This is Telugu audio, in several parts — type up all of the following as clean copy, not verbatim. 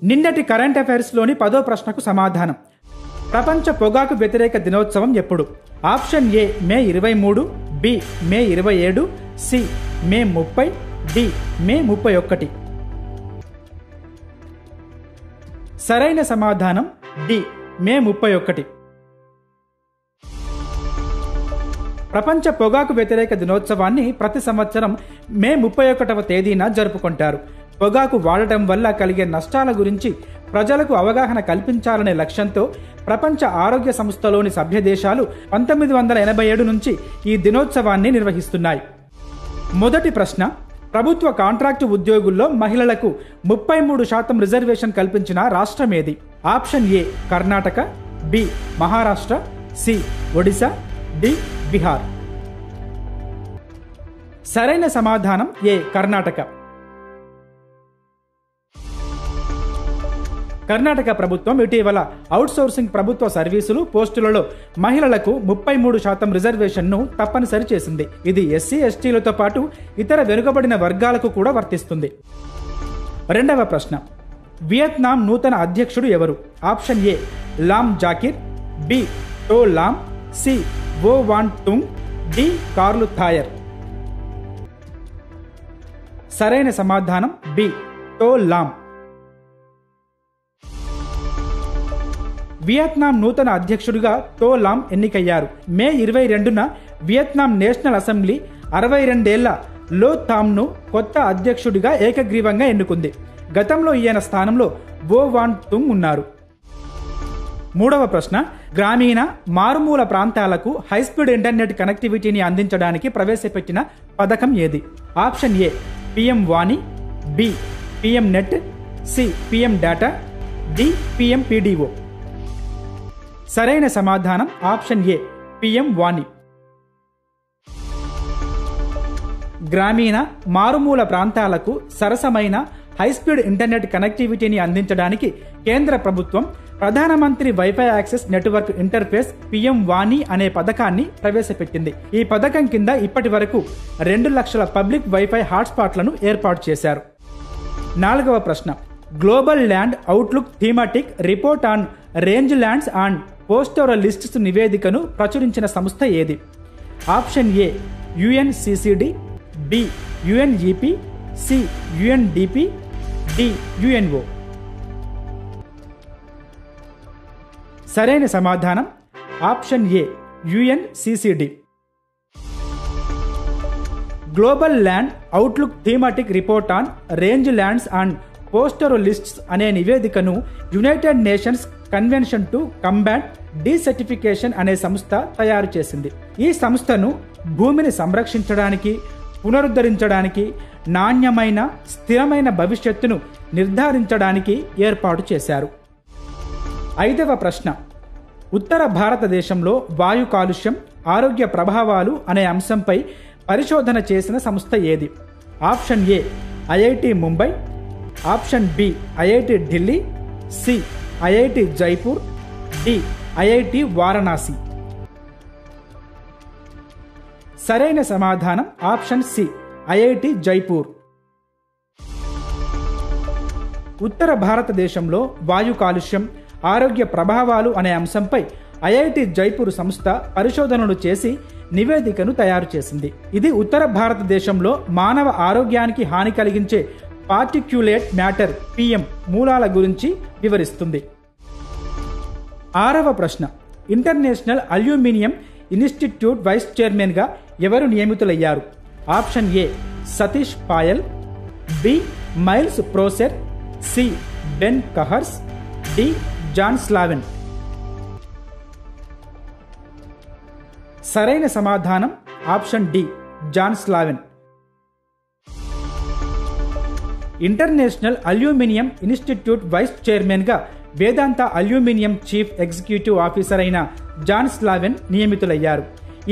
నిన్నటి కరెంట్ అఫైర్స్లోని 10వ ప్రశ్నకు సమాధానం. ప్రపంచ పొగాకు వ్యతిరేక దినోత్సవం ఎప్పుడు? Option A May 23, B May 27, C May 30, D May 31. సరైన సమాధానం డి మే 31. ప్రపంచ పొగాకు వ్యతిరేక దినోత్సవాన్ని ప్రతి సంవత్సరం మే 31వ తేదీన జరుపుకుంటారు. పొగాకు వాడటం వల్ల కలిగే నష్టాల గురించి ప్రజలకు అవగాహన కల్పించాలనే లక్ష్యంతో ప్రపంచ ఆరోగ్య సంస్థలోని సభ్య దేశాలు 1987 నుంచి ఈ దినోత్సవాన్ని నిర్వహిస్తున్నాయి. మొదటి ప్రశ్న, ప్రభుత్వ కాంట్రాక్టు ఉద్యోగుల్లో మహిళలకు 33% రిజర్వేషన్ కల్పించిన రాష్ట్రం ఏది? Option A Karnataka, B Maharashtra, C Odisha, D Bihar. సరైన సమాధానం ఏ కర్ణాటక. కర్ణాటక ప్రభుత్వం ఇటీవల అవుట్సోర్సింగ్ ప్రభుత్వ సర్వీసులు పోస్టులలో మహిళలకు 33% రిజర్వేషన్ను తప్పనిసరి చేసింది. ఇది ఎస్సీ ఎస్టీలతో పాటు ఇతర వెనుకబడిన వర్గాలకు కూడా వర్తిస్తుంది. రెండవ ప్రశ్న, వియత్నాం నూతన అధ్యక్షుడు ఎవరు? Option A Lam Zakir, B To Lam, C Vo Van Tung, D Carl Thayer. సరైన సమాధానం బి టో లామ్. వియత్నాం నూతన అధ్యక్షుడిగా టో లామ్ ఎన్నికయ్యారు. మే 22న వియత్నాం నేషనల్ అసెంబ్లీ 62 ఏళ్ల లో థామ్ను కొత్త అధ్యక్షుడిగా ఏకగ్రీవంగా ఎన్నుకుంది. గతంలో ఈయన స్థానంలో వో వాన్ తుంగ్ ఉన్నారు. మూడవ ప్రశ్న, గ్రామీణ మారుమూల ప్రాంతాలకు హైస్పీడ్ ఇంటర్నెట్ కనెక్టివిటీని అందించడానికి ప్రవేశపెట్టిన పథకం ఏది? ఆప్షన్ ఏ పిఎం వాణి, B PM net, C PM data, D PM PDO. సరైన సమాధానం ఆప్షన్ ఏ పిఎం వాణి. గ్రామీణ మారుమూల ప్రాంతాలకు సరసమైన హైస్పీడ్ ఇంటర్నెట్ కనెక్టివిటీని అందించడానికి కేంద్ర ప్రభుత్వం ప్రధానమంత్రి WiFi access network interface PM వాణి అనే పథకాన్ని ప్రవేశపెట్టింది. ఈ పథకం కింద ఇప్పటి వరకు 2 లక్షల పబ్లిక్ వైఫై హాట్స్పాట్లను ఏర్పాటు చేశారు. నాలుగవ ప్రశ్న, global land outlook thematic report on rangelands and pastoralists నివేదికను ప్రచురించిన సంస్థ ఏది? Option A UNCCD, B UNEP, C UNDP, D UNO. సరైన సమాధానం option A UNCCD. Global land outlook thematic report on rangelands and pastoralists అనే నివేదికను United Nations convention to combat desertification అనే సంస్థ తయారు చేసింది. ఈ సంస్థను భూమిని సంరక్షించడానికి, పునరుద్ధరించడానికి, నాణ్యమైన స్థిరమైన భవిష్యత్తును నిర్ధారించడానికి ఏర్పాటు చేశారు. ఐదవ ప్రశ్న, ఉత్తర భారతదేశంలో వాయు కాలుష్యం, ఆరోగ్య ప్రభావాలు అనే అంశంపై పరిశోధన చేసిన సంస్థ ఏది? Option A IIT Mumbai, option B IIT Delhi, C IIT Jaipur, D IIT Varanasi. సరైన సమాధానం ఆప్షన్ సి ఐఐటి జైపూర్. ఉత్తర భారతదేశంలో వాయు కాలుష్యం, ఆరోగ్య ప్రభావాలు అనే అంశంపై ఐఐటి జైపూర్ సంస్థ పరిశోధనలు చేసి నివేదికను తయారు చేసింది. ఇది ఉత్తర భారతదేశంలో మానవ ఆరోగ్యానికి హాని కలిగించే పార్టిక్యులేట్ మ్యాటర్ పిఎం మూలాల గురించి వివరిస్తుంది. ఆరవ ప్రశ్న, ఇంటర్నేషనల్ అల్యూమినియం ఇన్స్టిట్యూట్ వైస్ చైర్మన్గా ఎవరు నియమితులయ్యారు? Option A Satish Payal, B Miles Prosser, C Ben Kahrs, D John Slaven. సరైన సమాధానం option D John Slaven. International Aluminium Institute vice చైర్మన్గా Vedanta aluminium chief executive officer అయిన జాన్ స్లావెన్ నియమితులయ్యారు.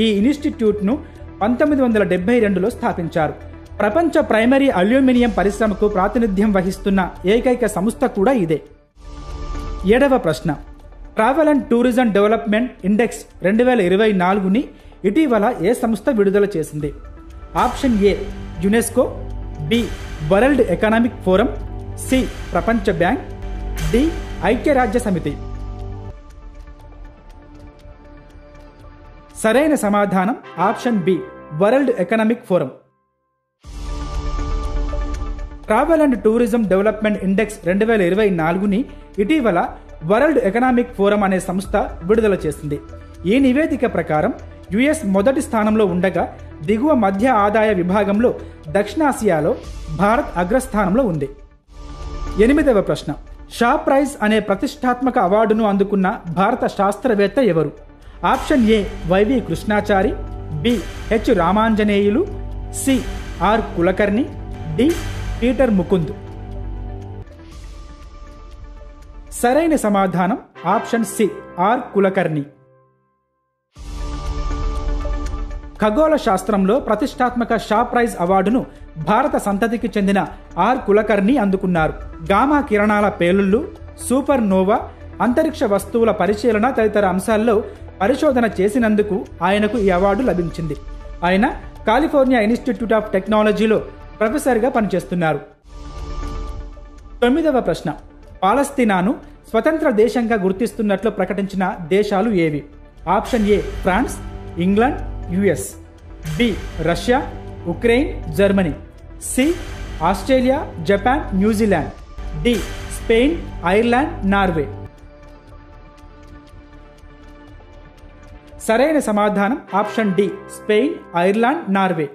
ఈ ఇన్స్టిట్యూట్ను 1972లో స్థాపించారు. ప్రపంచ ప్రైమరీ అల్యూమినియం పరిశ్రమకు ప్రాతినిధ్యం వహిస్తున్న ఏకైక సంస్థ కూడా ఇదే. ఏడవ ప్రశ్న, travel and tourism development index 2024ని ఇటీవల ఏ సంస్థ విడుదల చేసింది? Option A UNESCO, B World Economic Forum, C ప్రపంచ బ్యాంక్, డి ఐక్యరాజ్య సమితి. సరైన సమాధానం option B World Economic Forum. Travel and tourism development index 2024ని ఇటీవల వరల్డ్ ఎకనామిక్ ఫోరం అనే సంస్థ విడుదల చేసింది. ఈ నివేదిక ప్రకారం యుఎస్ మొదటి స్థానంలో ఉండగా దిగువ మధ్య ఆదాయ విభాగంలో దక్షిణాసియాలో భారత్ అగ్రస్థానంలో ఉంది. 8వ ప్రశ్న. షా ప్రైజ్ అనే ప్రతిష్టాత్మక అవార్డును అందుకున్న భారత శాస్త్రవేత్త ఎవరు? Option A Y V Krishnachari, B H Ramanjaneyulu, C R Kulkarni, D Peter Mukund. సరైన సమాధానం ఆప్షన్ సి ఆర్ కులకర్ణి. ఖగోళ శాస్త్రంలో ప్రతిష్టాత్మక షా ప్రైజ్ అవార్డును భారత సంతతికి చెందిన ఆర్ కులకర్ణి అందుకున్నారు. గామా కిరణాల పేలుళ్లు, సూపర్ నోవా, అంతరిక్ష వస్తువుల పరిశీలన తదితర అంశాల్లో పరిశోధన చేసినందుకు ఆయనకు ఈ అవార్డు లభించింది. ఆయన కాలిఫోర్నియా ఇన్స్టిట్యూట్ ఆఫ్ టెక్నాలజీలో ప్రొఫెసర్గా పనిచేస్తున్నారు. 9వ ప్రశ్న. పాలస్తీనాను స్వతంత్ర దేశంగా గుర్తిస్తున్నట్లు ప్రకటించిన దేశాలు ఏవి? Option A France, England, US, B Russia, Ukraine, Germany, C Australia, Japan, New Zealand, D Spain, Ireland, Norway. సరైన సమాధానం option D Spain, Ireland, Norway.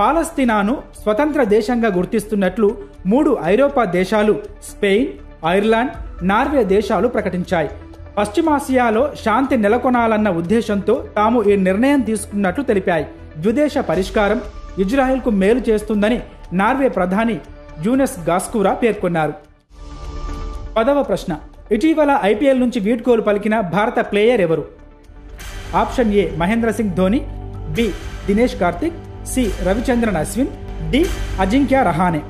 పాలస్తీనాను స్వతంత్ర దేశంగా గుర్తిస్తున్నట్లు 3 ఐరోపా దేశాలు స్పెయిన్, ఐర్లాండ్, నార్వే దేశాలు ప్రకటించాయి. పశ్చిమాసియాలో శాంతి నెలకొనాలన్న ఉద్దేశంతో తాము ఈ నిర్ణయం తీసుకున్నట్లు తెలిపాయి. ద్విదేశ పరిష్కారం ఇజ్రాయెల్కు మేలు చేస్తుందని నార్వే ప్రధాని జూనెస్ గాస్కూరా పేర్కొన్నారు. 10వ ప్రశ్న. ఇటీవల ఐపీఎల్ నుంచి వీడ్కోలు పలికిన భారత ప్లేయర్ ఎవరు? Option A Mahendra Singh Dhoni, B Dinesh Karthik, C Ravichandran Ashwin, D Ajinkya Rahane.